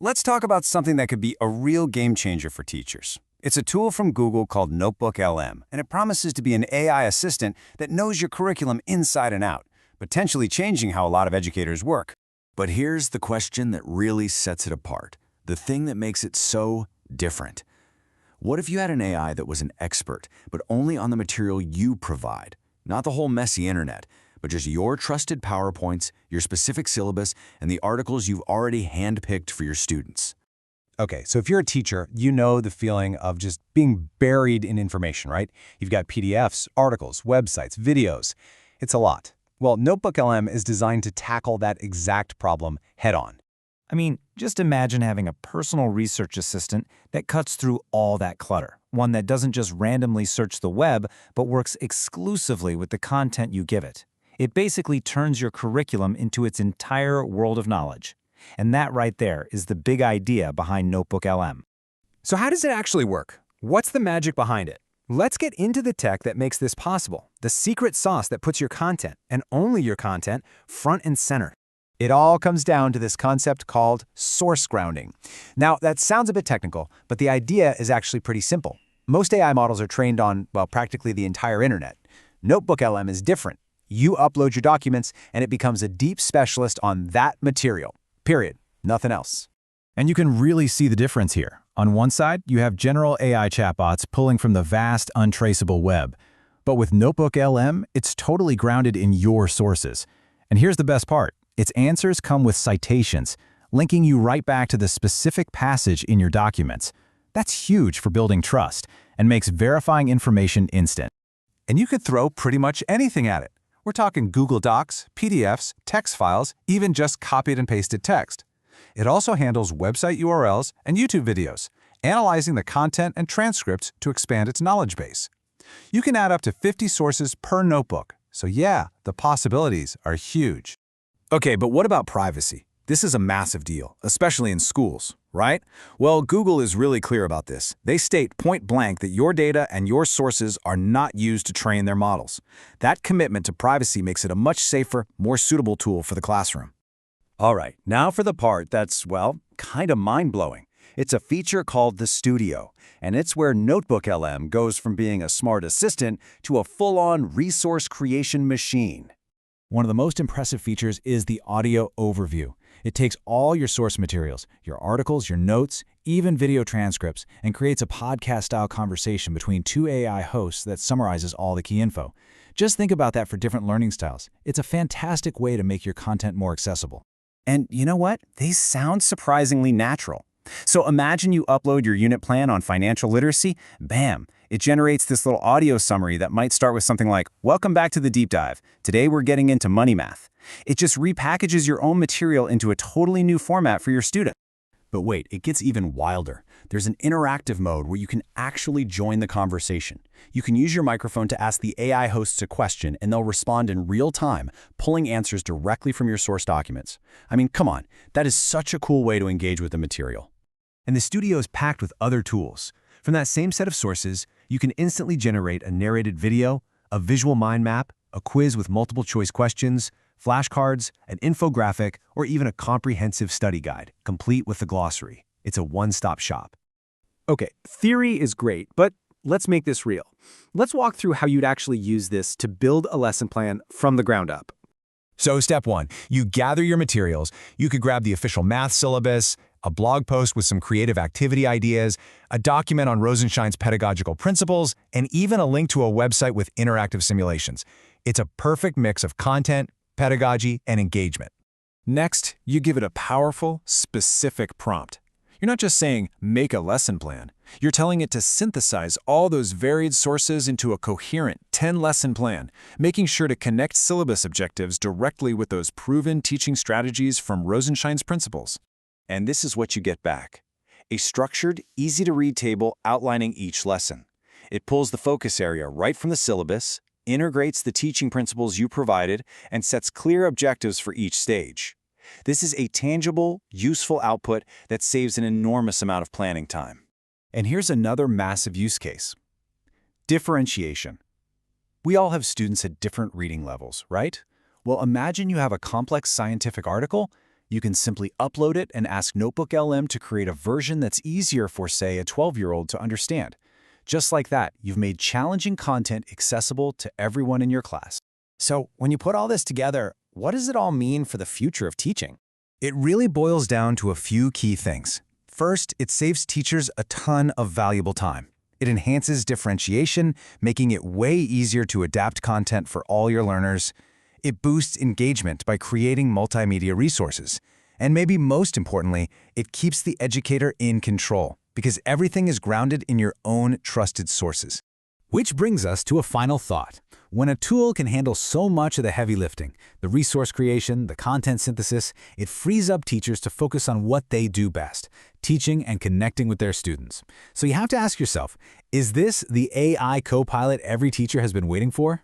let's talk about something that could be a real game changer for teachers. It's a tool from Google called NotebookLM, and it promises to be an AI assistant that knows your curriculum inside and out, potentially changing how a lot of educators work. But here's the question that really sets it apart, the thing that makes it so different. What if you had an AI that was an expert, but only on the material you provide? Not the whole messy internet, but just your trusted PowerPoints, your specific syllabus, and the articles you've already handpicked for your students. Okay, so if you're a teacher, you know the feeling of just being buried in information, right? You've got PDFs, articles, websites, videos. It's a lot. Well, NotebookLM is designed to tackle that exact problem head-on. I mean, just imagine having a personal research assistant that cuts through all that clutter. One that doesn't just randomly search the web, but works exclusively with the content you give it. It basically turns your curriculum into its entire world of knowledge. And that right there is the big idea behind NotebookLM. So how does it actually work? What's the magic behind it? Let's get into the tech that makes this possible, the secret sauce that puts your content, and only your content, front and center. It all comes down to this concept called source grounding. Now, that sounds a bit technical, but the idea is actually pretty simple. Most AI models are trained on, well, practically the entire internet. NotebookLM is different. You upload your documents, and it becomes a deep specialist on that material. Period. Nothing else. And you can really see the difference here. On one side, you have general AI chatbots pulling from the vast, untraceable web. But with NotebookLM, it's totally grounded in your sources. And here's the best part. Its answers come with citations, linking you right back to the specific passage in your documents. That's huge for building trust and makes verifying information instant. And you could throw pretty much anything at it. We're talking Google Docs, PDFs, text files, even just copied and pasted text. It also handles website URLs and YouTube videos, analyzing the content and transcripts to expand its knowledge base. You can add up to 50 sources per notebook. So yeah, the possibilities are huge. Okay, but what about privacy? This is a massive deal, especially in schools, right? Well, Google is really clear about this. They state point blank that your data and your sources are not used to train their models. That commitment to privacy makes it a much safer, more suitable tool for the classroom. All right, now for the part that's, well, kind of mind-blowing. It's a feature called the Studio, and it's where NotebookLM goes from being a smart assistant to a full-on resource creation machine. One of the most impressive features is the audio overview. It takes all your source materials, your articles, your notes, even video transcripts, and creates a podcast-style conversation between two AI hosts that summarizes all the key info. Just think about that for different learning styles. It's a fantastic way to make your content more accessible. And you know what? These sound surprisingly natural. So imagine you upload your unit plan on financial literacy, bam, it generates this little audio summary that might start with something like, "Welcome back to the deep dive. Today we're getting into money math." It just repackages your own material into a totally new format for your student. But wait, it gets even wilder. There's an interactive mode where you can actually join the conversation. You can use your microphone to ask the AI hosts a question, and they'll respond in real time, pulling answers directly from your source documents. I mean, come on, that is such a cool way to engage with the material. And the Studio is packed with other tools. From that same set of sources, you can instantly generate a narrated video, a visual mind map, a quiz with multiple choice questions, flashcards, an infographic, or even a comprehensive study guide, complete with the glossary. It's a one-stop shop. Okay, theory is great, but let's make this real. Let's walk through how you'd actually use this to build a lesson plan from the ground up. So step one, you gather your materials. You could grab the official math syllabus, a blog post with some creative activity ideas, a document on Rosenshine's pedagogical principles, and even a link to a website with interactive simulations. It's a perfect mix of content, pedagogy, and engagement. Next, you give it a powerful, specific prompt. You're not just saying, make a lesson plan. You're telling it to synthesize all those varied sources into a coherent 10-lesson plan, making sure to connect syllabus objectives directly with those proven teaching strategies from Rosenshine's principles. And this is what you get back: a structured, easy-to-read table outlining each lesson. It pulls the focus area right from the syllabus, integrates the teaching principles you provided, and sets clear objectives for each stage. This is a tangible, useful output that saves an enormous amount of planning time. And here's another massive use case: differentiation. We all have students at different reading levels, right? Well, imagine you have a complex scientific article. You can simply upload it and ask NotebookLM to create a version that's easier for, say, a 12-year-old to understand. Just like that, you've made challenging content accessible to everyone in your class. So when you put all this together, what does it all mean for the future of teaching? It really boils down to a few key things. First, it saves teachers a ton of valuable time. It enhances differentiation, making it way easier to adapt content for all your learners. It boosts engagement by creating multimedia resources. And maybe most importantly, it keeps the educator in control, because everything is grounded in your own trusted sources. Which brings us to a final thought. When a tool can handle so much of the heavy lifting, the resource creation, the content synthesis, it frees up teachers to focus on what they do best, teaching and connecting with their students. So you have to ask yourself, is this the AI co-pilot every teacher has been waiting for?